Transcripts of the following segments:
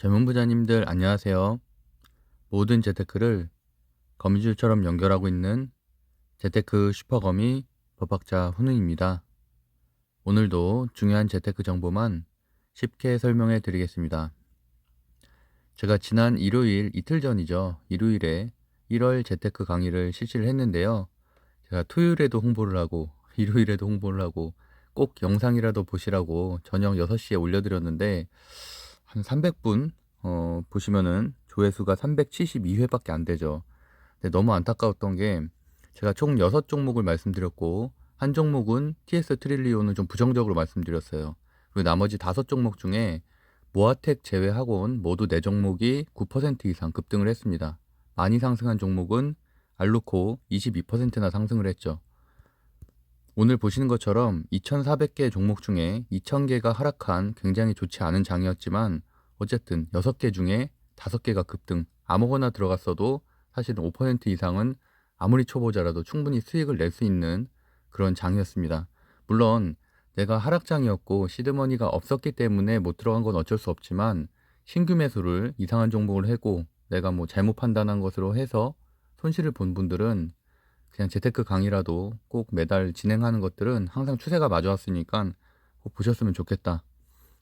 젊은 부자님들 안녕하세요. 모든 재테크를 거미줄처럼 연결하고 있는 재테크 슈퍼거미 법학자 훈훈입니다. 오늘도 중요한 재테크 정보만 쉽게 설명해 드리겠습니다. 제가 지난 일요일 이틀 전이죠. 일요일에 1월 재테크 강의를 실시를 했는데요. 제가 토요일에도 홍보를 하고 일요일에도 홍보를 하고 꼭 영상이라도 보시라고 저녁 6시에 올려드렸는데 한 300분 보시면은 조회수가 372회밖에 안 되죠. 근데 너무 안타까웠던 게 제가 총 6종목을 말씀드렸고 한 종목은 TS 트릴리온은 좀 부정적으로 말씀드렸어요. 그리고 나머지 5종목 중에 모아텍 제외하고는 모두 4종목이 9% 이상 급등을 했습니다. 많이 상승한 종목은 알루코 22%나 상승을 했죠. 오늘 보시는 것처럼 2,400개 종목 중에 2,000개가 하락한 굉장히 좋지 않은 장이었지만 어쨌든 6개 중에 5개가 급등, 아무거나 들어갔어도 사실은 5% 이상은 아무리 초보자라도 충분히 수익을 낼 수 있는 그런 장이었습니다. 물론 내가 하락장이었고 시드머니가 없었기 때문에 못 들어간 건 어쩔 수 없지만 신규 매수를 이상한 종목을 하고 내가 뭐 잘못 판단한 것으로 해서 손실을 본 분들은 그냥 재테크 강의라도 꼭 매달 진행하는 것들은 항상 추세가 맞아왔으니까 꼭 보셨으면 좋겠다.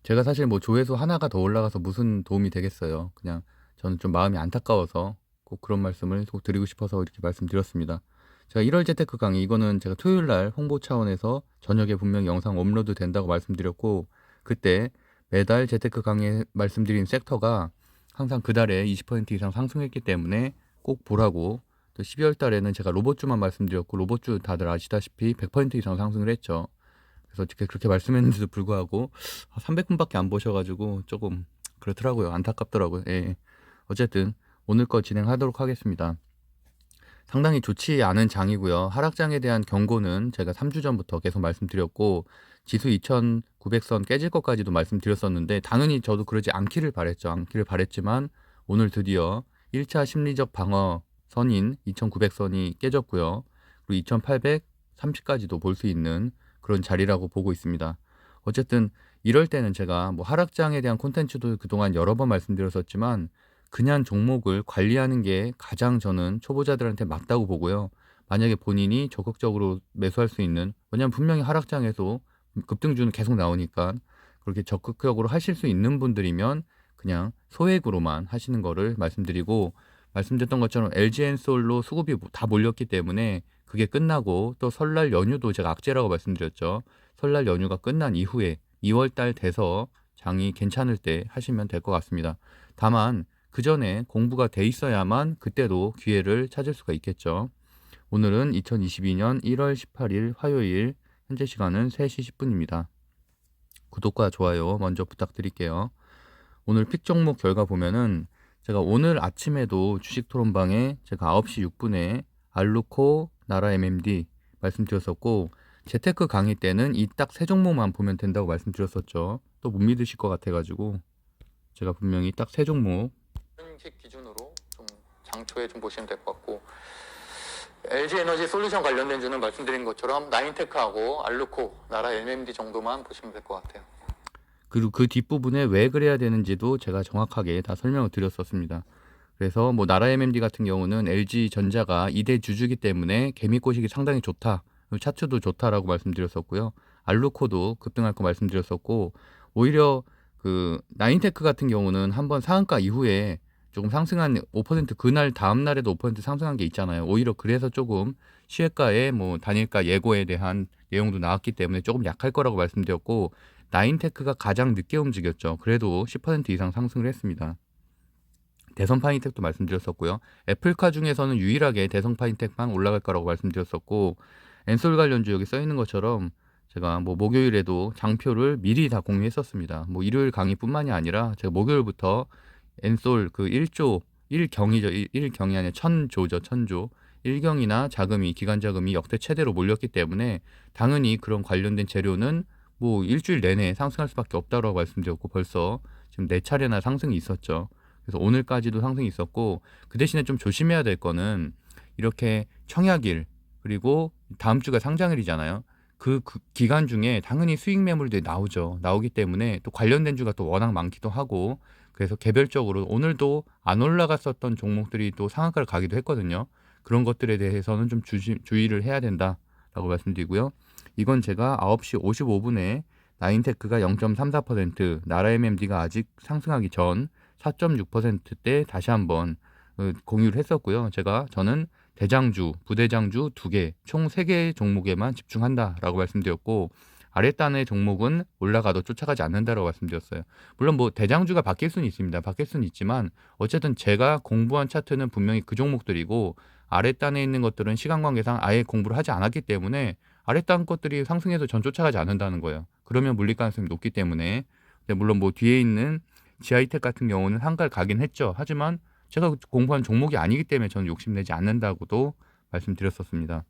제가 사실 뭐 조회수 하나가 더 올라가서 무슨 도움이 되겠어요. 그냥 저는 좀 마음이 안타까워서 꼭 그런 말씀을 꼭 드리고 싶어서 이렇게 말씀드렸습니다. 제가 1월 재테크 강의 이거는 제가 토요일 날 홍보 차원에서 저녁에 분명히 영상 업로드 된다고 말씀드렸고 그때 매달 재테크 강의에 말씀드린 섹터가 항상 그 달에 20% 이상 상승했기 때문에 꼭 보라고. 또 12월 달에는 제가 로봇주만 말씀드렸고 로봇주 다들 아시다시피 100% 이상 상승을 했죠. 그래서 그렇게 말씀했는데도 불구하고 300분밖에 안 보셔가지고 조금 그렇더라고요. 안타깝더라고요. 예. 어쨌든 오늘 거 진행하도록 하겠습니다. 상당히 좋지 않은 장이고요. 하락장에 대한 경고는 제가 3주 전부터 계속 말씀드렸고 지수 2,900선 깨질 것까지도 말씀드렸었는데 당연히 저도 그러지 않기를 바랬죠. 않기를 바랬지만 오늘 드디어 1차 심리적 방어 선인 2,900선이 깨졌고요. 그리고 2,830까지도 볼 수 있는 그런 자리라고 보고 있습니다. 어쨌든 이럴 때는 제가 뭐 하락장에 대한 콘텐츠도 그동안 여러 번 말씀드렸었지만 그냥 종목을 관리하는 게 가장 저는 초보자들한테 맞다고 보고요. 만약에 본인이 적극적으로 매수할 수 있는, 왜냐하면 분명히 하락장에서 급등주는 계속 나오니까 그렇게 적극적으로 하실 수 있는 분들이면 그냥 소액으로만 하시는 거를 말씀드리고, 말씀드렸던 것처럼 LG엔솔로 수급이 다 몰렸기 때문에 그게 끝나고 또 설날 연휴도 제가 악재라고 말씀드렸죠. 설날 연휴가 끝난 이후에 2월 달 돼서 장이 괜찮을 때 하시면 될 것 같습니다. 다만 그 전에 공부가 돼 있어야만 그때도 기회를 찾을 수가 있겠죠. 오늘은 2022년 1월 18일 화요일, 현재 시간은 3시 10분입니다. 구독과 좋아요 먼저 부탁드릴게요. 오늘 픽 종목 결과 보면은 제가 오늘 아침에도 주식 토론방에 제가 9시 6분에 알루코, 나라 MMD 말씀드렸었고 재테크 강의 때는 이 딱 세 종목만 보면 된다고 말씀드렸었죠. 또 못 믿으실 것 같아가지고 제가 분명히 딱 세 종목 현식 기준으로 좀 장초에 좀 보시면 될 것 같고, LG에너지 솔루션 관련된 주는 말씀드린 것처럼 나인테크하고 알루코, 나라 MMD 정도만 보시면 될 것 같아요. 그리고 그 뒷부분에 왜 그래야 되는지도 제가 정확하게 다 설명을 드렸었습니다. 그래서 뭐 나라 MMD 같은 경우는 LG전자가 2대 주주기 때문에 개미꼬식이 상당히 좋다, 차트도 좋다라고 말씀드렸었고요. 알루코도 급등할 거 말씀드렸었고, 오히려 그 나인테크 같은 경우는 한번 상한가 이후에 조금 상승한 5% 그날 다음 날에도 5% 상승한 게 있잖아요. 오히려 그래서 조금 시외가의 뭐 단일가 예고에 대한 내용도 나왔기 때문에 조금 약할 거라고 말씀드렸고, 나인테크가 가장 늦게 움직였죠. 그래도 10% 이상 상승을 했습니다. 대선 파인텍도 말씀드렸었고요. 애플카 중에서는 유일하게 대선 파인텍만 올라갈 거라고 말씀드렸었고, 엔솔 관련주 여기 써 있는 것처럼 제가 뭐 목요일에도 장표를 미리 다 공유했었습니다. 뭐 일요일 강의뿐만이 아니라 제가 목요일부터 엔솔 그 1조 1경이죠. 1경이 아니라 1000조죠. 1000조. 1경이나 자금이 기관 자금이 역대 최대로 몰렸기 때문에 당연히 그런 관련된 재료는 뭐 일주일 내내 상승할 수밖에 없다고 말씀드렸고 벌써 지금 4차례나 상승이 있었죠. 그래서 오늘까지도 상승이 있었고, 그 대신에 좀 조심해야 될 거는 이렇게 청약일 그리고 다음 주가 상장일이잖아요. 그 기간 중에 당연히 수익 매물들이 나오죠. 나오기 때문에 또 관련된 주가 또 워낙 많기도 하고, 그래서 개별적으로 오늘도 안 올라갔었던 종목들이 또 상한가를 가기도 했거든요. 그런 것들에 대해서는 좀 주의를 해야 된다라고 말씀드리고요. 이건 제가 9시 55분에 나인테크가 0.34%, 나라 MMD가 아직 상승하기 전 4.6%대 다시 한번 공유를 했었고요. 저는 대장주, 부대장주 2개, 총 3개의 종목에만 집중한다라고 말씀드렸고, 아랫단의 종목은 올라가도 쫓아가지 않는다라고 말씀드렸어요. 물론 뭐 대장주가 바뀔 수는 있습니다. 바뀔 수는 있지만 어쨌든 제가 공부한 차트는 분명히 그 종목들이고, 아랫단에 있는 것들은 시간 관계상 아예 공부를 하지 않았기 때문에 아랫단 것들이 상승해도 전 쫓아가지 않는다는 거예요. 그러면 물릴 가능성이 높기 때문에. 근데 물론 뭐 뒤에 있는 지하이텍 같은 경우는 한가를 가긴 했죠. 하지만 제가 공부한 종목이 아니기 때문에 저는 욕심내지 않는다고도 말씀드렸었습니다.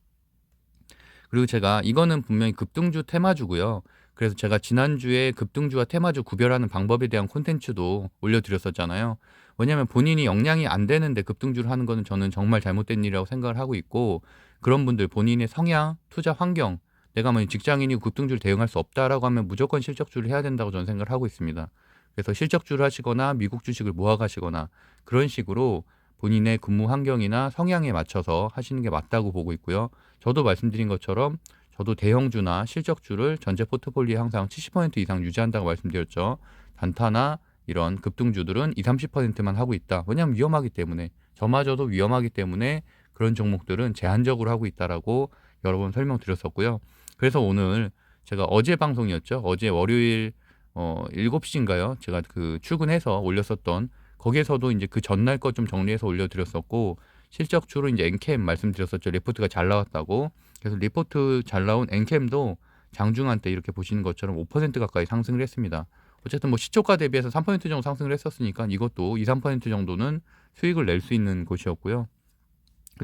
그리고 제가 이거는 분명히 급등주 테마주고요. 그래서 제가 지난주에 급등주와 테마주 구별하는 방법에 대한 콘텐츠도 올려드렸었잖아요. 왜냐하면 본인이 역량이 안 되는데 급등주를 하는 거는 저는 정말 잘못된 일이라고 생각을 하고 있고, 그런 분들 본인의 성향, 투자 환경, 내가 뭐 직장인이고 급등주를 대응할 수 없다라고 하면 무조건 실적주를 해야 된다고 저는 생각을 하고 있습니다. 그래서 실적주를 하시거나 미국 주식을 모아가시거나 그런 식으로 본인의 근무 환경이나 성향에 맞춰서 하시는 게 맞다고 보고 있고요. 저도 말씀드린 것처럼 저도 대형주나 실적주를 전체 포트폴리오에 항상 70% 이상 유지한다고 말씀드렸죠. 단타나 이런 급등주들은 20, 30%만 하고 있다. 왜냐하면 위험하기 때문에, 저마저도 위험하기 때문에 그런 종목들은 제한적으로 하고 있다라고 여러 번 설명드렸었고요. 그래서 오늘 제가 어제 방송이었죠. 어제 월요일 7시인가요? 제가 그 출근해서 올렸었던, 거기에서도 이제 그 전날 거 좀 정리해서 올려드렸었고, 실적주로 이제 엔캠 말씀드렸었죠. 리포트가 잘 나왔다고. 그래서 리포트 잘 나온 엔캠도 장중한 때 이렇게 보시는 것처럼 5% 가까이 상승을 했습니다. 어쨌든 뭐 시초가 대비해서 3% 정도 상승을 했었으니까 이것도 2, 3% 정도는 수익을 낼 수 있는 곳이었고요.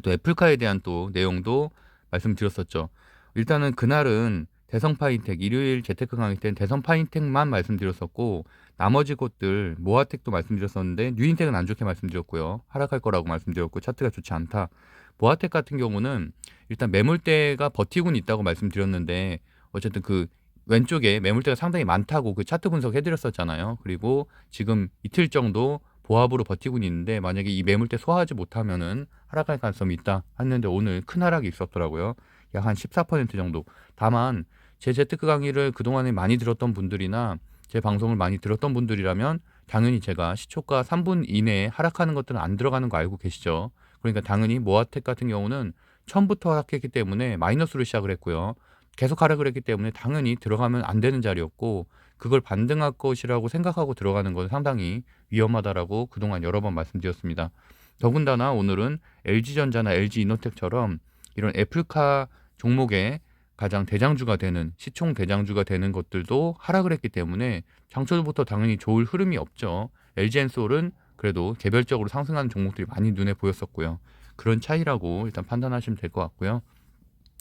또 애플카에 대한 또 내용도 말씀드렸었죠. 일단은 그날은 대성 파인텍, 일요일 재테크 강의 때는 대성 파인텍만 말씀드렸었고, 나머지 곳들 모아텍도 말씀드렸었는데 뉴인텍은 안 좋게 말씀드렸고요. 하락할 거라고 말씀드렸고 차트가 좋지 않다. 모아텍 같은 경우는 일단 매물대가 버티고는 있다고 말씀드렸는데, 어쨌든 그 왼쪽에 매물대가 상당히 많다고 그 차트 분석해 드렸었잖아요. 그리고 지금 이틀 정도 보합으로 버티고 있는데, 만약에 이 매물대 소화하지 못하면은 하락할 가능성이 있다 했는데 오늘 큰 하락이 있었더라고요. 약 한 14% 정도. 다만 제 재테크 강의를 그동안에 많이 들었던 분들이나 제 방송을 많이 들었던 분들이라면 당연히 제가 시초가 3분 이내에 하락하는 것들은 안 들어가는 거 알고 계시죠. 그러니까 당연히 모아텍 같은 경우는 처음부터 하락했기 때문에 마이너스로 시작을 했고요. 계속 하락을 했기 때문에 당연히 들어가면 안 되는 자리였고, 그걸 반등할 것이라고 생각하고 들어가는 건 상당히 위험하다라고 그동안 여러 번 말씀드렸습니다. 더군다나 오늘은 LG전자나 LG이노텍처럼 이런 애플카 종목의 가장 대장주가 되는, 시총 대장주가 되는 것들도 하락을 했기 때문에 장초부터 당연히 좋을 흐름이 없죠. LG엔솔은 그래도 개별적으로 상승하는 종목들이 많이 눈에 보였었고요. 그런 차이라고 일단 판단하시면 될 것 같고요.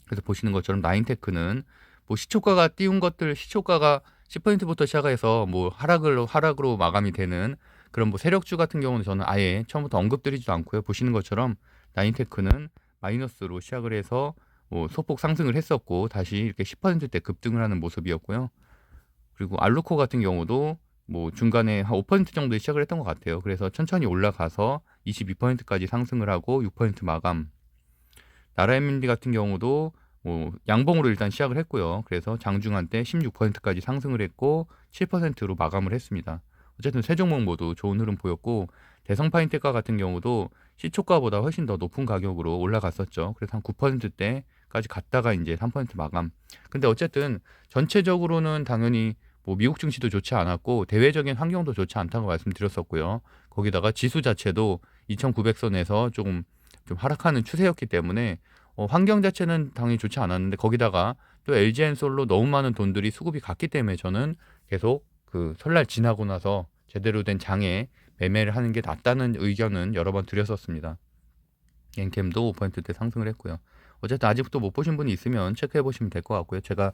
그래서 보시는 것처럼 나인테크는 뭐 시초가가 띄운 것들, 시초가가 10%부터 시작해서 뭐 하락으로 마감이 되는 그런 뭐 세력주 같은 경우는 저는 아예 처음부터 언급드리지도 않고요. 보시는 것처럼 나인테크는 마이너스로 시작을 해서 뭐 소폭 상승을 했었고 다시 이렇게 10%대 급등을 하는 모습이었고요. 그리고 알루코 같은 경우도 뭐 중간에 한 5% 정도 시작을 했던 것 같아요. 그래서 천천히 올라가서 22%까지 상승을 하고 6% 마감. 나라엠민디 같은 경우도 뭐 양봉으로 일단 시작을 했고요. 그래서 장중한 때 16%까지 상승을 했고 7%로 마감을 했습니다. 어쨌든 세 종목 모두 좋은 흐름 보였고, 대성파인텍과 같은 경우도 시초가보다 훨씬 더 높은 가격으로 올라갔었죠. 그래서 한 9%대까지 갔다가 이제 3% 마감. 근데 어쨌든 전체적으로는 당연히 뭐 미국 증시도 좋지 않았고 대외적인 환경도 좋지 않다고 말씀드렸었고요. 거기다가 지수 자체도 2,900선에서 좀 하락하는 추세였기 때문에 환경 자체는 당연히 좋지 않았는데, 거기다가 또 LG엔솔로 너무 많은 돈들이 수급이 갔기 때문에 저는 계속 그 설날 지나고 나서 제대로 된 장에 매매를 하는 게 낫다는 의견은 여러 번 드렸었습니다. 엔캠도 5%대 상승을 했고요. 어쨌든 아직도 못 보신 분이 있으면 체크해 보시면 될 것 같고요. 제가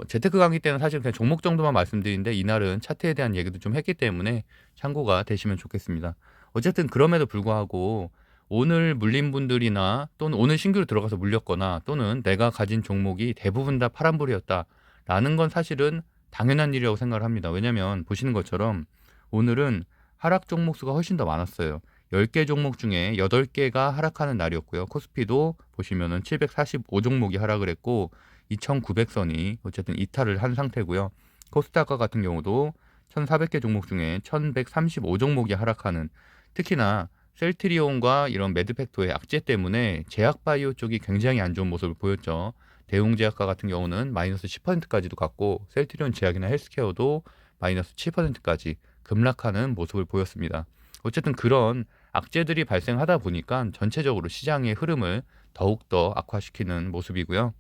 재테크 강의 때는 사실 그냥 종목 정도만 말씀드리는데 이날은 차트에 대한 얘기도 좀 했기 때문에 참고가 되시면 좋겠습니다. 어쨌든 그럼에도 불구하고 오늘 물린 분들이나 또는 오늘 신규로 들어가서 물렸거나 또는 내가 가진 종목이 대부분 다 파란불이었다라는 건 사실은 당연한 일이라고 생각을 합니다. 왜냐면 보시는 것처럼 오늘은 하락 종목 수가 훨씬 더 많았어요. 10개 종목 중에 8개가 하락하는 날이었고요. 코스피도 보시면은 745 종목이 하락을 했고 2,900선이 어쨌든 이탈을 한 상태고요. 코스닥과 같은 경우도 1,400개 종목 중에 1,135 종목이 하락하는, 특히나 셀트리온과 이런 매드팩토의 악재 때문에 제약바이오 쪽이 굉장히 안 좋은 모습을 보였죠. 대웅제약과 같은 경우는 마이너스 10%까지도 갔고 셀트리온 제약이나 헬스케어도 마이너스 7%까지 급락하는 모습을 보였습니다. 어쨌든 그런 악재들이 발생하다 보니까 전체적으로 시장의 흐름을 더욱더 악화시키는 모습이고요.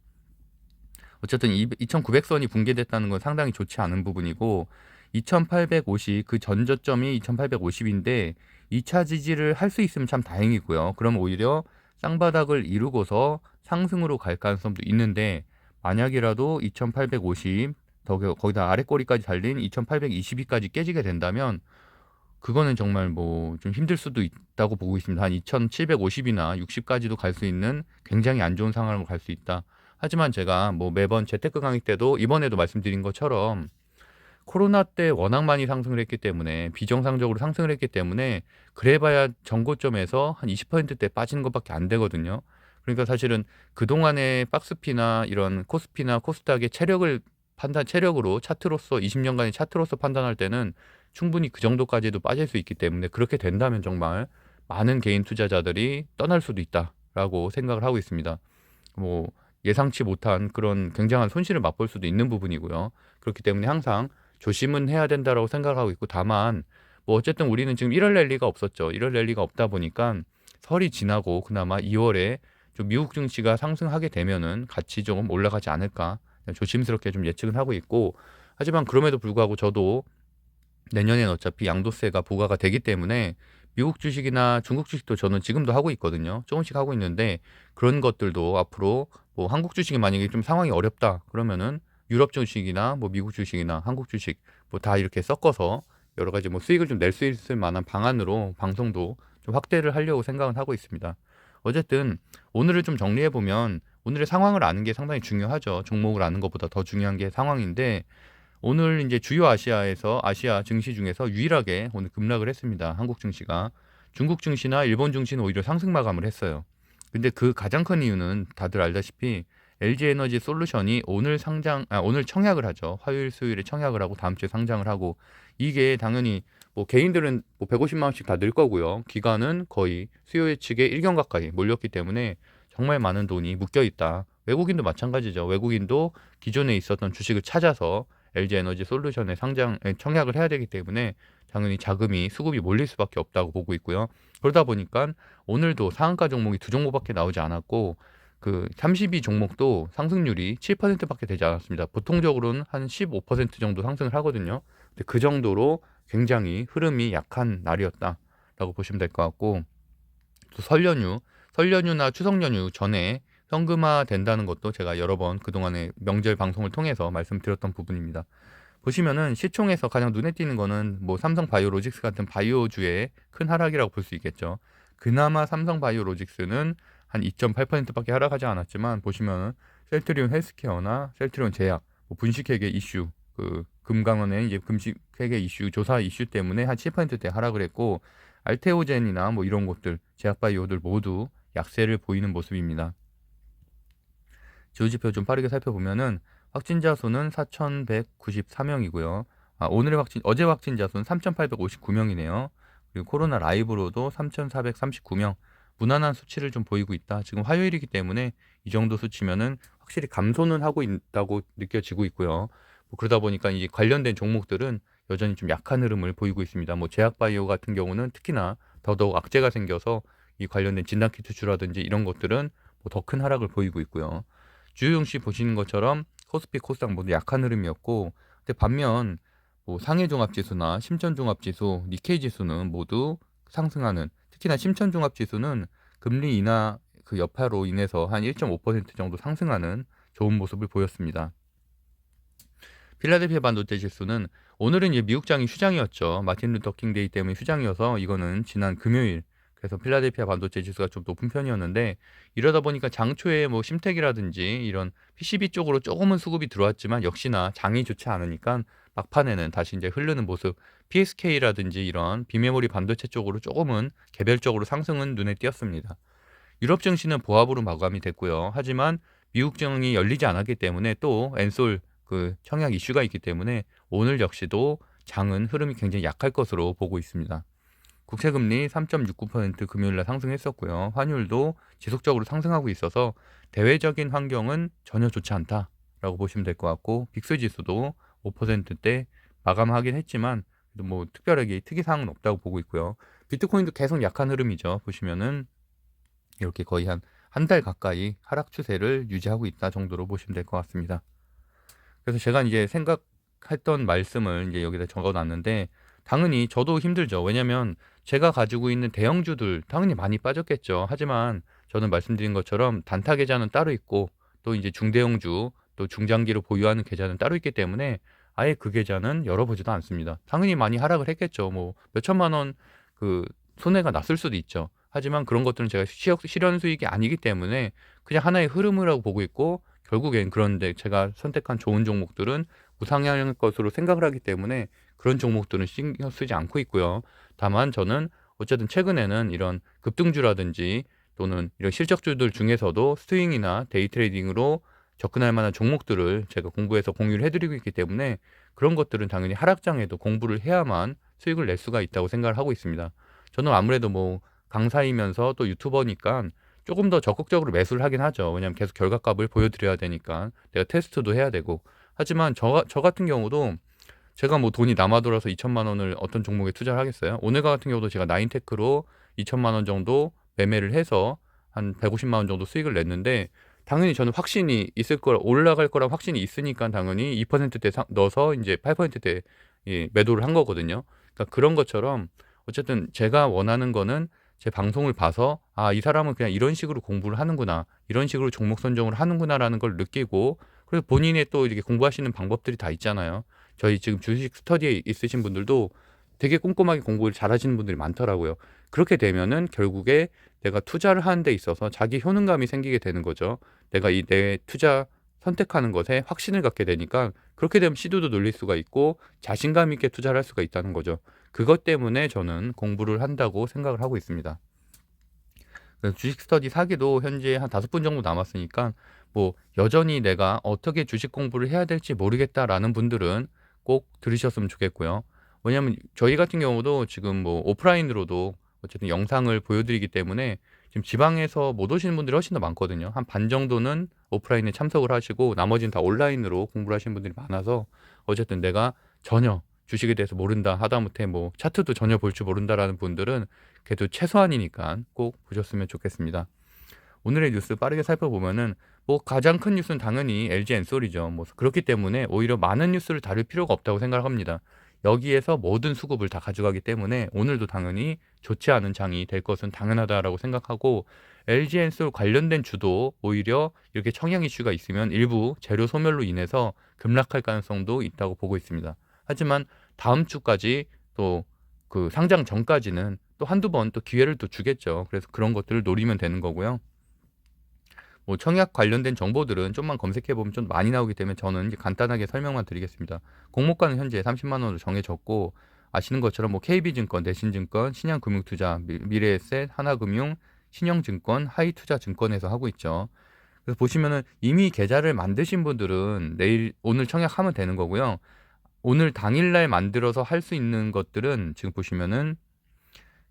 어쨌든 2,900선이 붕괴됐다는 건 상당히 좋지 않은 부분이고 2,850, 그 전저점이 2,850인데 2차 지지를 할 수 있으면 참 다행이고요. 그럼 오히려 쌍바닥을 이루고서 상승으로 갈 가능성도 있는데, 만약이라도 2,850 거기다 아랫꼬리까지 달린 2,822까지 깨지게 된다면 그거는 정말 뭐 좀 힘들 수도 있다고 보고 있습니다. 한 2,750이나 60까지도 갈 수 있는 굉장히 안 좋은 상황으로 갈 수 있다. 하지만 제가 뭐 매번 재테크 강의 때도 이번에도 말씀드린 것처럼 코로나 때 워낙 많이 상승을 했기 때문에, 비정상적으로 상승을 했기 때문에 그래봐야 전고점에서 한 20%대 빠지는 것밖에 안 되거든요. 그러니까 사실은 그동안의 박스피나 이런 코스피나 코스닥의 체력으로 차트로서 20년간의 차트로서 판단할 때는 충분히 그 정도까지도 빠질 수 있기 때문에, 그렇게 된다면 정말 많은 개인 투자자들이 떠날 수도 있다라고 생각을 하고 있습니다. 뭐 예상치 못한 그런 굉장한 손실을 맛볼 수도 있는 부분이고요. 그렇기 때문에 항상 조심은 해야 된다라고 생각하고 있고, 다만 뭐 어쨌든 우리는 지금 1월 랠리가 없었죠. 1월 랠리가 없다 보니까 설이 지나고 그나마 2월에 좀 미국 증시가 상승하게 되면은 같이 조금 올라가지 않을까 조심스럽게 좀 예측은 하고 있고, 하지만 그럼에도 불구하고 저도 내년엔 어차피 양도세가 부과가 되기 때문에 미국 주식이나 중국 주식도 저는 지금도 하고 있거든요. 조금씩 하고 있는데, 그런 것들도 앞으로 뭐 한국 주식이 만약에 좀 상황이 어렵다 그러면은 유럽 주식이나 뭐 미국 주식이나 한국 주식 뭐 다 이렇게 섞어서 여러 가지 뭐 수익을 좀 낼 수 있을 만한 방안으로 방송도 좀 확대를 하려고 생각은 하고 있습니다. 어쨌든 오늘을 좀 정리해 보면, 오늘의 상황을 아는 게 상당히 중요하죠. 종목을 아는 것보다 더 중요한 게 상황인데, 오늘 이제 주요 아시아 증시 중에서 유일하게 오늘 급락을 했습니다. 한국 증시가. 중국 증시나 일본 증시는 오히려 상승 마감을 했어요. 근데 그 가장 큰 이유는 다들 알다시피 LG 에너지 솔루션이 오늘 청약을 하죠. 화요일, 수요일에 청약을 하고 다음 주에 상장을 하고, 이게 당연히 뭐 개인들은 뭐 150만 원씩 다 늘 거고요. 기관은 거의 수요 예측에 1경 가까이 몰렸기 때문에 정말 많은 돈이 묶여 있다. 외국인도 마찬가지죠. 외국인도 기존에 있었던 주식을 찾아서 LG 에너지 솔루션에 청약을 해야 되기 때문에 당연히 수급이 몰릴 수밖에 없다고 보고 있고요. 그러다 보니까 오늘도 상한가 종목이 두 종목밖에 나오지 않았고, 그 32 종목도 상승률이 7%밖에 되지 않았습니다. 보통적으로는 한 15% 정도 상승을 하거든요. 근데 그 정도로 굉장히 흐름이 약한 날이었다라고 보시면 될 것 같고, 또 설연휴나 추석 연휴 전에 현금화 된다는 것도 제가 여러 번 그동안의 명절 방송을 통해서 말씀드렸던 부분입니다. 보시면은 시총에서 가장 눈에 띄는 거는 뭐 삼성바이오로직스 같은 바이오주의 큰 하락이라고 볼 수 있겠죠. 그나마 삼성바이오로직스는 한 2.8%밖에 하락하지 않았지만, 보시면은 셀트리온 헬스케어나 셀트리온 제약, 뭐 분식회계 이슈, 그 금강원의 이제 금식회계 이슈 조사 이슈 때문에 한 7%대 하락을 했고, 알테오젠이나 뭐 이런 곳들, 제약바이오들 모두 약세를 보이는 모습입니다. 지수지표 좀 빠르게 살펴보면은 확진자 수는 4,194명이고요. 어제 확진자 수는 3,859명이네요. 그리고 코로나 라이브로도 3,439명. 무난한 수치를 좀 보이고 있다. 지금 화요일이기 때문에 이 정도 수치면은 확실히 감소는 하고 있다고 느껴지고 있고요. 뭐 그러다 보니까 이제 관련된 종목들은 여전히 좀 약한 흐름을 보이고 있습니다. 뭐 제약바이오 같은 경우는 특히나 더더욱 악재가 생겨서 이 관련된 진단키트주라든지 이런 것들은 뭐 더 큰 하락을 보이고 있고요. 주요 증시 보시는 것처럼 코스피, 코스닥 모두 약한 흐름이었고, 근데 반면 뭐 상해종합지수나 심천종합지수, 니케이 지수는 모두 상승하는, 특히나 심천종합지수는 금리 인하 그 여파로 인해서 한 1.5% 정도 상승하는 좋은 모습을 보였습니다. 필라델피아 반도체 지수는 오늘은 이제 미국장이 휴장이었죠. 마틴 루터 킹 데이 때문에 휴장이어서 이거는 지난 금요일, 그래서 필라델피아 반도체 지수가 좀 높은 편이었는데, 이러다 보니까 장초에 뭐 심택이라든지 이런 PCB 쪽으로 조금은 수급이 들어왔지만 역시나 장이 좋지 않으니까 막판에는 다시 이제 흐르는 모습, PSK라든지 이런 비메모리 반도체 쪽으로 조금은 개별적으로 상승은 눈에 띄었습니다. 유럽 증시는 보합으로 마감이 됐고요. 하지만 미국 증이 열리지 않았기 때문에 또 엔솔 그 청약 이슈가 있기 때문에 오늘 역시도 장은 흐름이 굉장히 약할 것으로 보고 있습니다. 국채금리 3.69% 금요일날 상승했었고요. 환율도 지속적으로 상승하고 있어서 대외적인 환경은 전혀 좋지 않다라고 보시면 될 것 같고, 빅스 지수도 5%대 마감하긴 했지만 그래도 뭐 특별하게 특이사항은 없다고 보고 있고요. 비트코인도 계속 약한 흐름이죠. 보시면은 이렇게 거의 한 달 가까이 하락 추세를 유지하고 있다 정도로 보시면 될 것 같습니다. 그래서 제가 이제 생각했던 말씀을 이제 여기다 적어 놨는데, 당연히 저도 힘들죠. 왜냐면 제가 가지고 있는 대형주들 당연히 많이 빠졌겠죠. 하지만 저는 말씀드린 것처럼 단타 계좌는 따로 있고, 또 이제 중대형주, 또 중장기로 보유하는 계좌는 따로 있기 때문에 아예 그 계좌는 열어보지도 않습니다. 당연히 많이 하락을 했겠죠. 뭐 몇천만 원 그 손해가 났을 수도 있죠. 하지만 그런 것들은 제가 실현 수익이 아니기 때문에 그냥 하나의 흐름이라고 보고 있고, 결국엔 그런데 제가 선택한 좋은 종목들은 우상향할 것으로 생각을 하기 때문에 그런 종목들은 신경 쓰지 않고 있고요. 다만 저는 어쨌든 최근에는 이런 급등주라든지 또는 이런 실적주들 중에서도 스윙이나 데이 트레이딩으로 접근할 만한 종목들을 제가 공부해서 공유를 해드리고 있기 때문에 그런 것들은 당연히 하락장에도 공부를 해야만 수익을 낼 수가 있다고 생각을 하고 있습니다. 저는 아무래도 뭐 강사이면서 또 유튜버니까 조금 더 적극적으로 매수를 하긴 하죠. 왜냐하면 계속 결과값을 보여드려야 되니까 내가 테스트도 해야 되고. 하지만 저 같은 경우도 제가 뭐 돈이 남아 돌아서 2천만 원을 어떤 종목에 투자를 하겠어요? 오늘 같은 경우도 제가 나인테크로 2천만 원 정도 매매를 해서 한 150만 원 정도 수익을 냈는데, 당연히 저는 확신이 있을 거라, 올라갈 거라 확신이 있으니까 당연히 2%대 넣어서 이제 8%대 매도를 한 거거든요. 그러니까 그런 것처럼 어쨌든 제가 원하는 거는 제 방송을 봐서 아, 이 사람은 그냥 이런 식으로 공부를 하는구나, 이런 식으로 종목 선정을 하는구나라는 걸 느끼고, 그래서 본인의 또 이렇게 공부하시는 방법들이 다 있잖아요. 저희 지금 주식 스터디에 있으신 분들도 되게 꼼꼼하게 공부를 잘하시는 분들이 많더라고요. 그렇게 되면은 결국에 내가 투자를 하는 데 있어서 자기 효능감이 생기게 되는 거죠. 내가 이 내 투자 선택하는 것에 확신을 갖게 되니까 그렇게 되면 시도도 놀릴 수가 있고 자신감 있게 투자를 할 수가 있다는 거죠. 그것 때문에 저는 공부를 한다고 생각을 하고 있습니다. 그래서 주식 스터디 사기도 현재 한 5분 정도 남았으니까 뭐 여전히 내가 어떻게 주식 공부를 해야 될지 모르겠다라는 분들은 꼭 들으셨으면 좋겠고요. 왜냐하면 저희 같은 경우도 지금 뭐 오프라인으로도 어쨌든 영상을 보여드리기 때문에 지금 지방에서 못 오시는 분들이 훨씬 더 많거든요. 한 반 정도는 오프라인에 참석을 하시고 나머지는 다 온라인으로 공부를 하시는 분들이 많아서, 어쨌든 내가 전혀 주식에 대해서 모른다, 하다못해 뭐 차트도 전혀 볼 줄 모른다라는 분들은 그래도 최소한이니까 꼭 보셨으면 좋겠습니다. 오늘의 뉴스 빠르게 살펴보면은 뭐 가장 큰 뉴스는 당연히 LG 엔솔이죠. 뭐 그렇기 때문에 오히려 많은 뉴스를 다룰 필요가 없다고 생각을 합니다. 여기에서 모든 수급을 다 가져가기 때문에 오늘도 당연히 좋지 않은 장이 될 것은 당연하다라고 생각하고, LG 엔솔 관련된 주도 오히려 이렇게 청약 이슈가 있으면 일부 재료 소멸로 인해서 급락할 가능성도 있다고 보고 있습니다. 하지만 다음 주까지 또 그 상장 전까지는 또 한두 번 또 기회를 또 주겠죠. 그래서 그런 것들을 노리면 되는 거고요. 뭐 청약 관련된 정보들은 좀만 검색해 보면 좀 많이 나오기 때문에 저는 이제 간단하게 설명만 드리겠습니다. 공모가는 현재 30만 원으로 정해졌고, 아시는 것처럼 뭐 KB증권, 대신증권, 신한금융투자, 미래에셋, 하나금융, 신영증권, 하이투자증권에서 하고 있죠. 그래서 보시면은 이미 계좌를 만드신 분들은 오늘 청약하면 되는 거고요. 오늘 당일날 만들어서 할 수 있는 것들은 지금 보시면은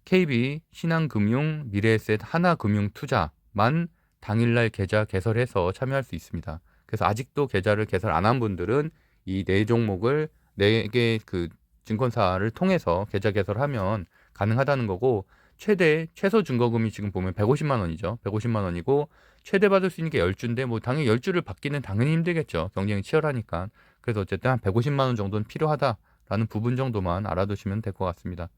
KB, 신한금융, 미래에셋, 하나금융투자만 당일날 계좌 개설해서 참여할 수 있습니다. 그래서 아직도 계좌를 개설 안 한 분들은 이 네 종목을 네 개 그 증권사를 통해서 계좌 개설하면 가능하다는 거고, 최소 증거금이 지금 보면 150만 원이죠. 150만 원이고 최대 받을 수 있는 게 10주인데 뭐 당연히 10주를 받기는 당연히 힘들겠죠. 경쟁이 치열하니까. 그래서 어쨌든 한 150만 원 정도는 필요하다라는 부분 정도만 알아두시면 될 것 같습니다.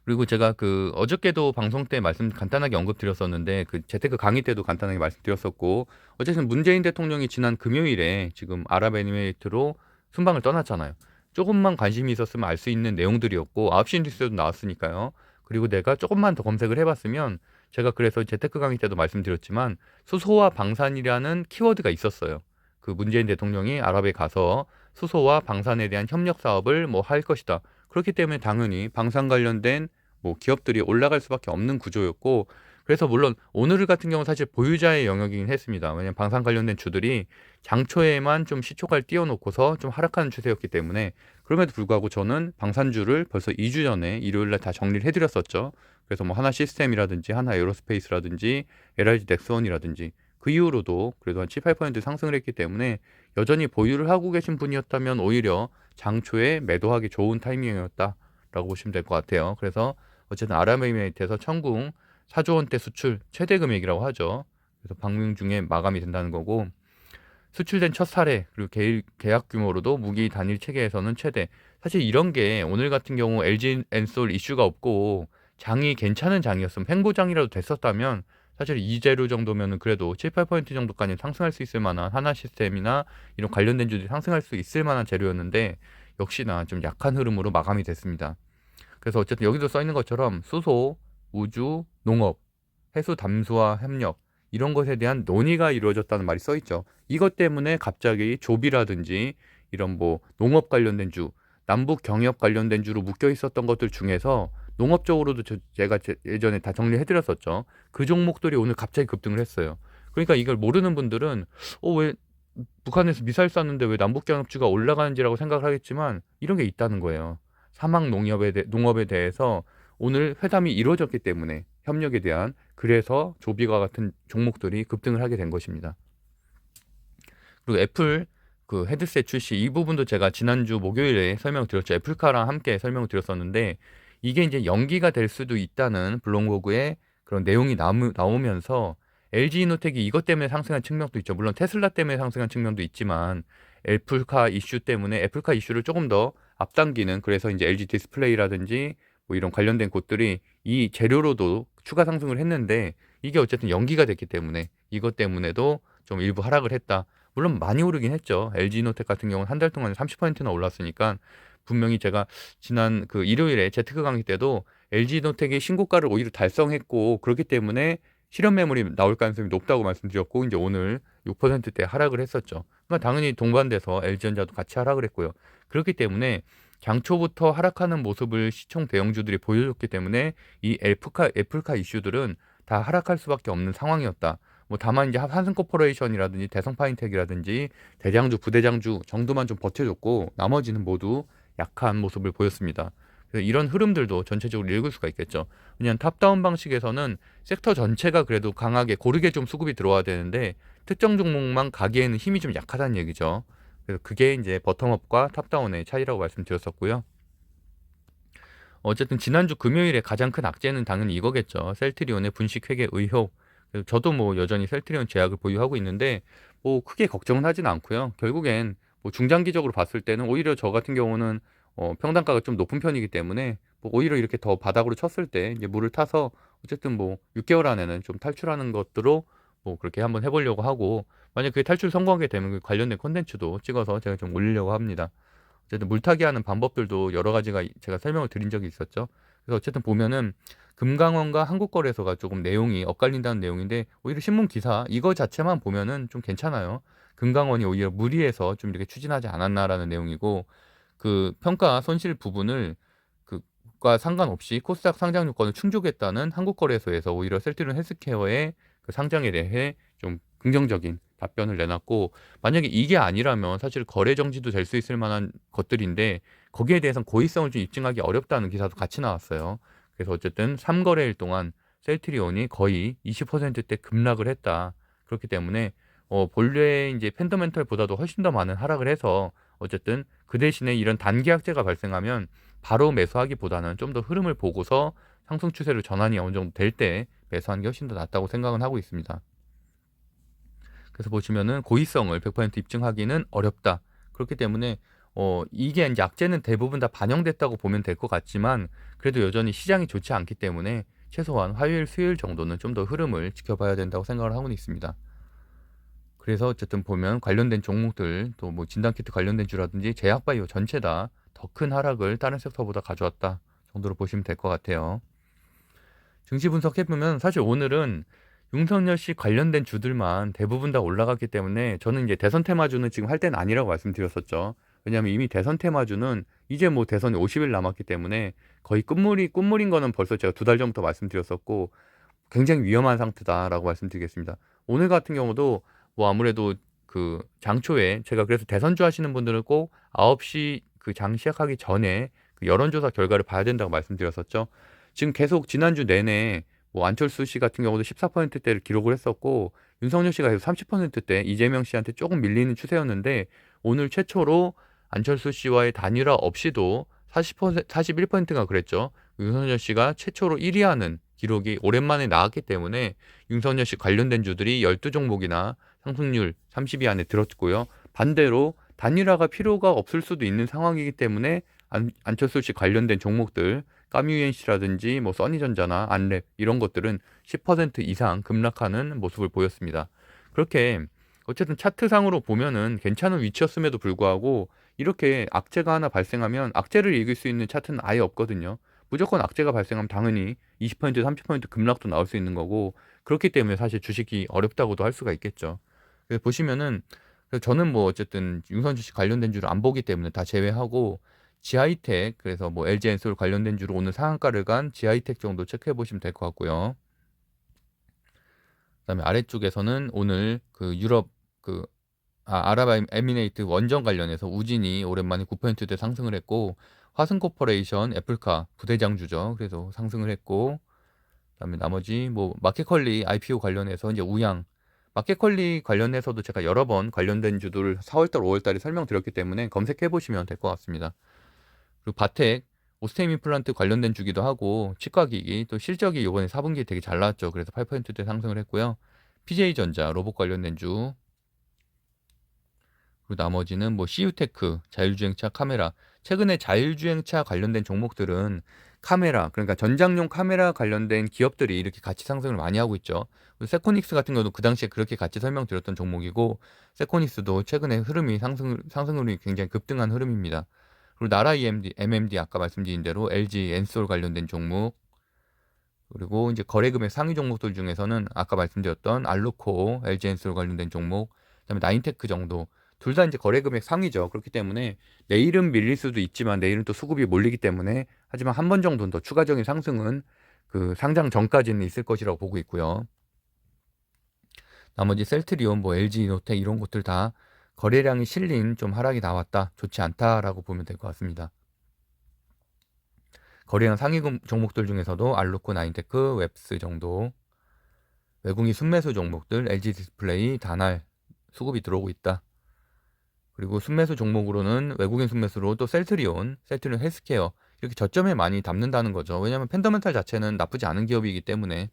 그리고 제가 그 어저께도 방송 때 말씀 간단하게 언급드렸었는데, 그 재테크 강의 때도 간단하게 말씀드렸었고, 어쨌든 문재인 대통령이 지난 금요일에 지금 아랍에미레이트로 순방을 떠났잖아요. 조금만 관심이 있었으면 알 수 있는 내용들이었고 9시 뉴스에도 나왔으니까요. 그리고 내가 조금만 더 검색을 해봤으면 제가 그래서 재테크 강의 때도 말씀드렸지만 수소와 방산이라는 키워드가 있었어요. 그 문재인 대통령이 아랍에 가서 수소와 방산에 대한 협력 사업을 뭐 할 것이다. 그렇기 때문에 당연히 방산 관련된 뭐 기업들이 올라갈 수밖에 없는 구조였고, 그래서 물론 오늘 같은 경우는 사실 보유자의 영역이긴 했습니다. 왜냐하면 방산 관련된 주들이 장초에만 좀 시초가를 띄워놓고서 좀 하락하는 추세였기 때문에. 그럼에도 불구하고 저는 방산주를 벌써 2주 전에 일요일날 다 정리를 해드렸었죠. 그래서 뭐 하나 시스템이라든지 하나 에어로스페이스라든지 LRG 넥스원이라든지 그 이후로도 그래도 한 7, 8% 상승을 했기 때문에 여전히 보유를 하고 계신 분이었다면 오히려 장초에 매도하기 좋은 타이밍이었다라고 보시면 될 것 같아요. 그래서 어쨌든 아랍에미레이트에서 천궁 4조 원대 수출 최대 금액이라고 하죠. 그래서 방문 중에 마감이 된다는 거고, 수출된 첫 사례 그리고 계약 규모로도 무기 단일 체계에서는 최대. 사실 이런 게 오늘 같은 경우 LG 엔솔 이슈가 없고 장이 괜찮은 장이었으면 횡보장이라도 됐었다면 사실 이재료 정도면은 그래도 7, 8% 정도까지 상승할 수 있을 만한 하나 시스템이나 이런 관련된 주들이 상승할 수 있을 만한 재료였는데 역시나 좀 약한 흐름으로 마감이 됐습니다. 그래서 어쨌든 여기도 써 있는 것처럼 수소, 우주, 농업, 해수 담수화 협력 이런 것에 대한 논의가 이루어졌다는 말이 써 있죠. 이것 때문에 갑자기 조비라든지 이런 뭐 농업 관련된 주, 남북 경협 관련된 주로 묶여 있었던 것들 중에서 농업 쪽으로도 제가 예전에 다 정리해 드렸었죠. 그 종목들이 오늘 갑자기 급등을 했어요. 그러니까 이걸 모르는 분들은 왜 북한에서 미사일 쐈는데 왜 남북 경협주가 올라가는지라고 생각을 하겠지만 이런 게 있다는 거예요. 사막 농업에 대해서 오늘 회담이 이루어졌기 때문에 협력에 대한, 그래서 조비와 같은 종목들이 급등을 하게 된 것입니다. 그리고 애플 그 헤드셋 출시 이 부분도 제가 지난주 목요일에 설명을 드렸죠. 애플카랑 함께 설명을 드렸었는데 이게 이제 연기가 될 수도 있다는 블룸버그의 그런 내용이 나오면서 LG이노텍이 이것 때문에 상승한 측면도 있죠. 물론 테슬라 때문에 상승한 측면도 있지만 애플카 이슈 때문에 애플카 이슈를 조금 더 앞당기는, 그래서 이제 LG 디스플레이라든지 뭐 이런 관련된 곳들이 이 재료로도 추가 상승을 했는데 이게 어쨌든 연기가 됐기 때문에 이것 때문에도 좀 일부 하락을 했다. 물론 많이 오르긴 했죠. LG이노텍 같은 경우는 한 달 동안 30%나 올랐으니까 분명히 제가 지난 그 일요일에 재테크 강의 때도 LG이노텍이 신고가를 오히려 달성했고 그렇기 때문에 실현 매물이 나올 가능성이 높다고 말씀드렸고 이제 오늘 6%대 하락을 했었죠. 그러니까 당연히 동반돼서 LG전자도 같이 하락을 했고요. 그렇기 때문에 장초부터 하락하는 모습을 시총 대형주들이 보여줬기 때문에 이 애플카 이슈들은 다 하락할 수밖에 없는 상황이었다. 뭐 다만 이제 한승코퍼레이션이라든지 대성파인텍이라든지 대장주, 부대장주 정도만 좀 버텨줬고 나머지는 모두 약한 모습을 보였습니다. 그래서 이런 흐름들도 전체적으로 읽을 수가 있겠죠. 왜냐하면 탑다운 방식에서는 섹터 전체가 그래도 강하게 고르게 좀 수급이 들어와야 되는데 특정 종목만 가기에는 힘이 좀 약하다는 얘기죠. 그래서 그게 이제 버텀업과 탑다운의 차이라고 말씀드렸었고요. 어쨌든 지난주 금요일에 가장 큰 악재는 당연히 이거겠죠. 셀트리온의 분식 회계 의혹. 그래서 저도 뭐 여전히 셀트리온 제약을 보유하고 있는데 뭐 크게 걱정은 하진 않고요. 결국엔 뭐 중장기적으로 봤을 때는 오히려 저 같은 경우는 평단가가 좀 높은 편이기 때문에 뭐 오히려 이렇게 더 바닥으로 쳤을 때 이제 물을 타서 어쨌든 뭐 6개월 안에는 좀 탈출하는 것들로 뭐 그렇게 한번 해보려고 하고, 만약 그게 탈출 성공하게 되면 그 관련된 콘텐츠도 찍어서 제가 좀 올리려고 합니다. 어쨌든 물타기 하는 방법들도 여러 가지가 제가 설명을 드린 적이 있었죠. 그래서 어쨌든 보면은 금강원과 한국거래소가 조금 내용이 엇갈린다는 내용인데 오히려 신문 기사 이거 자체만 보면은 좀 괜찮아요. 금강원이 오히려 무리해서 좀 이렇게 추진하지 않았나라는 내용이고, 그 평가 손실 부분을 그과 상관없이 코스닥 상장 요건을 충족했다는 한국거래소에서 오히려 셀트리온 헬스케어의 그 상장에 대해 좀 긍정적인 답변을 내놨고, 만약에 이게 아니라면 사실 거래 정지도 될 수 있을 만한 것들인데 거기에 대해서는 고의성을 좀 입증하기 어렵다는 기사도 같이 나왔어요. 그래서 어쨌든 3거래일 동안 셀트리온이 거의 20%대 급락을 했다. 그렇기 때문에 본래 이제 팬더멘털보다도 훨씬 더 많은 하락을 해서 어쨌든 그 대신에 이런 단기 악재가 발생하면 바로 매수하기보다는 좀 더 흐름을 보고서 상승 추세로 전환이 어느 정도 될 때 매수하는 게 훨씬 더 낫다고 생각은 하고 있습니다. 그래서 보시면은 고의성을 100% 입증하기는 어렵다. 그렇기 때문에 이게 이제 악재는 대부분 다 반영됐다고 보면 될 것 같지만 그래도 여전히 시장이 좋지 않기 때문에 최소한 화요일, 수요일 정도는 좀 더 흐름을 지켜봐야 된다고 생각을 하고 있습니다. 그래서 어쨌든 보면 관련된 종목들 또 뭐 진단키트 관련된 주라든지 제약바이오 전체 다 더 큰 하락을 다른 섹터보다 가져왔다 정도로 보시면 될 것 같아요. 증시 분석해보면 사실 오늘은 윤석열 씨 관련된 주들만 대부분 다 올라갔기 때문에 저는 이제 대선 테마주는 지금 할 때는 아니라고 말씀드렸었죠. 왜냐하면 이미 대선 테마주는 이제 뭐 대선이 50일 남았기 때문에 거의 끝물인 거는 벌써 제가 2달 전부터 말씀드렸었고 굉장히 위험한 상태다라고 말씀드리겠습니다. 오늘 같은 경우도 뭐 아무래도 그 장초에 제가 그래서 대선주 하시는 분들은 꼭 9시 그 장 시작하기 전에 그 여론조사 결과를 봐야 된다고 말씀드렸었죠. 지금 계속 지난주 내내 뭐 안철수 씨 같은 경우도 14%대를 기록을 했었고 윤석열 씨가 계속 30%대 이재명 씨한테 조금 밀리는 추세였는데 오늘 최초로 안철수 씨와의 단일화 없이도 40%, 41%가 그랬죠. 윤석열 씨가 최초로 1위 하는 기록이 오랜만에 나왔기 때문에 윤석열 씨 관련된 주들이 12종목이나 상승률 30위 안에 들었고요. 반대로 단일화가 필요가 없을 수도 있는 상황이기 때문에 안철수 씨 관련된 종목들 까뮤엔씨라든지 뭐 써니전자나 안랩 이런 것들은 10% 이상 급락하는 모습을 보였습니다. 그렇게 어쨌든 차트상으로 보면은 괜찮은 위치였음에도 불구하고 이렇게 악재가 하나 발생하면 악재를 이길 수 있는 차트는 아예 없거든요. 무조건 악재가 발생하면 당연히 20% 30% 급락도 나올 수 있는 거고 그렇기 때문에 사실 주식이 어렵다고도 할 수가 있겠죠. 그래서 보시면은 그래서 저는 뭐 어쨌든 윤선주 씨 관련된 주를 안 보기 때문에 다 제외하고 지하이텍 그래서 뭐 LG엔솔 관련된 주로 오늘 상한가를 간 지하이텍 정도 체크해 보시면 될 것 같고요. 그다음에 아래쪽에서는 오늘 그 유럽 그 아랍에미레이트 원전 관련해서 우진이 오랜만에 9%대 상승을 했고 화승코퍼레이션 애플카 부대장주죠. 그래서 상승을 했고 그다음에 나머지 뭐 마켓컬리 IPO 관련해서 이제 우양 마켓컬리 관련해서도 제가 여러 번 관련된 주들 4월달, 5월달에 설명드렸기 때문에 검색해 보시면 될 것 같습니다. 그리고 바텍 오스테임 임플란트 관련된 주기도 하고 치과기기 또 실적이 이번에 4분기에 되게 잘 나왔죠. 그래서 8%대 상승을 했고요. PJ전자 로봇 관련된 주 그리고 나머지는 뭐 CU테크 자율주행차 카메라 최근에 자율주행차 관련된 종목들은 카메라 그러니까 전장용 카메라 관련된 기업들이 이렇게 같이 상승을 많이 하고 있죠. 세코닉스 같은 경우도 그 당시에 그렇게 같이 설명드렸던 종목이고 세코닉스도 최근에 흐름이 상승률이 굉장히 급등한 흐름입니다. 그리고 나라 EMD, MMD 아까 말씀드린 대로 LG 엔솔 관련된 종목 그리고 이제 거래금액 상위 종목들 중에서는 아까 말씀드렸던 알루코, LG 엔솔 관련된 종목 그다음에 나인테크 정도 둘 다 이제 거래금액 상위죠. 그렇기 때문에 내일은 밀릴 수도 있지만 내일은 또 수급이 몰리기 때문에 하지만 한 번 정도는 더 추가적인 상승은 그 상장 전까지는 있을 것이라고 보고 있고요. 나머지 셀트리온, 뭐 LG 이노텍 이런 것들 다 거래량이 실린 좀 하락이 나왔다. 좋지 않다라고 보면 될 것 같습니다. 거래량 상위 종목들 중에서도 알루코, 나인테크, 웹스 정도 외국인 순매수 종목들 LG 디스플레이, 다날 수급이 들어오고 있다. 그리고 순매수 종목으로는 외국인 순매수로 또 셀트리온 헬스케어 이렇게 저점에 많이 담는다는 거죠. 왜냐하면 펜더멘탈 자체는 나쁘지 않은 기업이기 때문에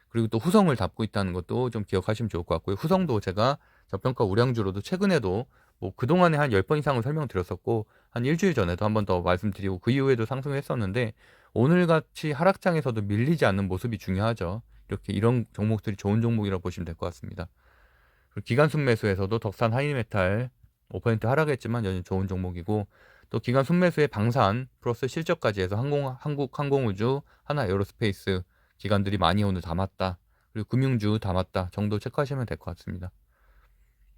그리고 또 후성을 담고 있다는 것도 좀 기억하시면 좋을 것 같고요. 후성도 제가 저평가 우량주로도 최근에도 뭐 그동안에 한 10번 이상을 설명드렸었고 한 일주일 전에도 한 번 더 말씀드리고 그 이후에도 상승을 했었는데 오늘같이 하락장에서도 밀리지 않는 모습이 중요하죠. 이렇게 이런 종목들이 좋은 종목이라고 보시면 될 것 같습니다. 그리고 기간 순매수에서도 덕산 하이메탈 5% 하락했지만 여전히 좋은 종목이고 또 기간 순매수의 방산 플러스 실적까지 해서 한국 항공우주 하나 에어로스페이스 기관들이 많이 오늘 담았다. 그리고 금융주 담았다 정도 체크하시면 될 것 같습니다.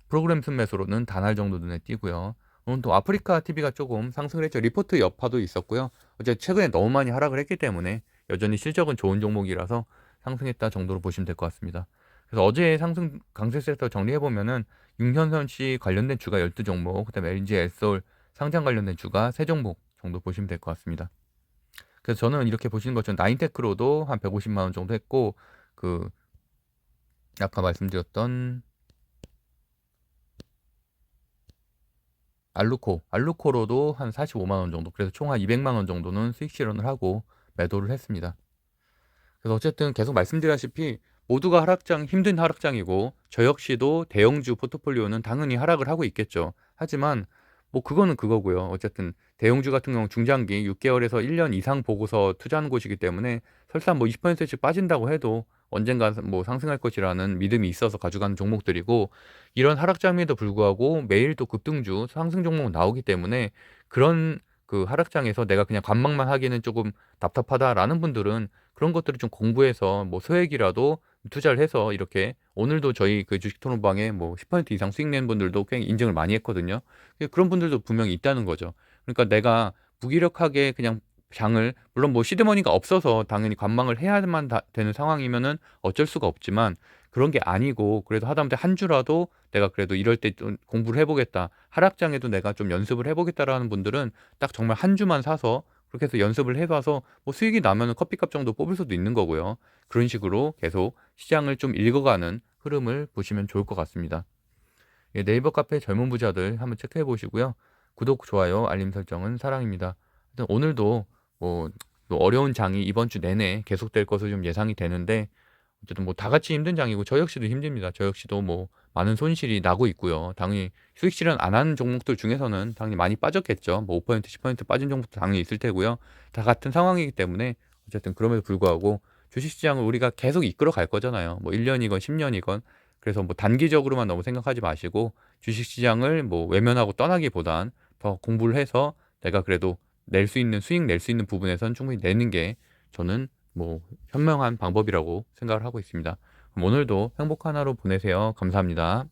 프로그램 순매수로는 단할 정도 눈에 띄고요. 오늘 또 아프리카 TV가 조금 상승을 했죠. 리포트 여파도 있었고요. 어제 최근에 너무 많이 하락을 했기 때문에 여전히 실적은 좋은 종목이라서 상승했다 정도로 보시면 될 것 같습니다. 그래서 어제 상승 강세 섹터 정리해 보면은 윤현선 씨 관련된 주가 12종목, 그다음에 LG 엘솔 상장 관련된 주가 3종목 정도 보시면 될 것 같습니다. 그래서 저는 이렇게 보시는 것처럼 나인테크로도 한 150만 원 정도 했고 그 아까 말씀드렸던 알루코로도 한 45만 원 정도 그래서 총 한 200만 원 정도는 수익 실현을 하고 매도를 했습니다. 그래서 어쨌든 계속 말씀드렸다시피 모두가 힘든 하락장이고 저 역시도 대형주 포트폴리오는 당연히 하락을 하고 있겠죠. 하지만 뭐 그거는 그거고요. 어쨌든 대형주 같은 경우 중장기 6개월에서 1년 이상 보고서 투자하는 곳이기 때문에 설사 뭐 20%씩 빠진다고 해도 언젠가 뭐 상승할 것이라는 믿음이 있어서 가져가는 종목들이고 이런 하락장에도 불구하고 매일 또 급등주 상승 종목 나오기 때문에 그런 그 하락장에서 내가 그냥 관망만 하기는 조금 답답하다라는 분들은 그런 것들을 좀 공부해서 뭐 소액이라도 투자를 해서 이렇게 오늘도 저희 그 주식 토론방에 뭐 10% 이상 수익 낸 분들도 꽤 인증을 많이 했거든요. 그런 분들도 분명히 있다는 거죠. 그러니까 내가 무기력하게 그냥 장을 물론 뭐 시드머니가 없어서 당연히 관망을 해야만 되는 상황이면은 어쩔 수가 없지만 그런 게 아니고 그래도 하다못해 한 주라도 내가 그래도 이럴 때 좀 공부를 해 보겠다. 하락장에도 내가 좀 연습을 해 보겠다라는 분들은 딱 정말 한 주만 사서 그렇게 해서 연습을 해 봐서 뭐 수익이 나면은 커피값 정도 뽑을 수도 있는 거고요. 그런 식으로 계속 시장을 좀 읽어가는 흐름을 보시면 좋을 것 같습니다. 예, 네이버 카페 젊은 부자들 한번 체크해 보시고요. 구독, 좋아요, 알림 설정은 사랑입니다. 하여튼 오늘도 뭐 또 어려운 장이 이번 주 내내 계속될 것으로 좀 예상이 되는데 어쨌든 뭐 다 같이 힘든 장이고 저 역시도 힘듭니다. 저 역시도 뭐 많은 손실이 나고 있고요. 당연히 수익 실현 안 하는 종목들 중에서는 당연히 많이 빠졌겠죠. 뭐 5% 10% 빠진 종목도 당연히 있을 테고요. 다 같은 상황이기 때문에 어쨌든 그럼에도 불구하고 주식시장을 우리가 계속 이끌어 갈 거잖아요. 뭐 1년이건 10년이건. 그래서 뭐 단기적으로만 너무 생각하지 마시고 주식시장을 뭐 외면하고 떠나기보단 더 공부를 해서 내가 그래도 낼 수 있는 수익 낼 수 있는 부분에선 충분히 내는 게 저는 뭐 현명한 방법이라고 생각을 하고 있습니다. 그럼 오늘도 행복한 하루 보내세요. 감사합니다.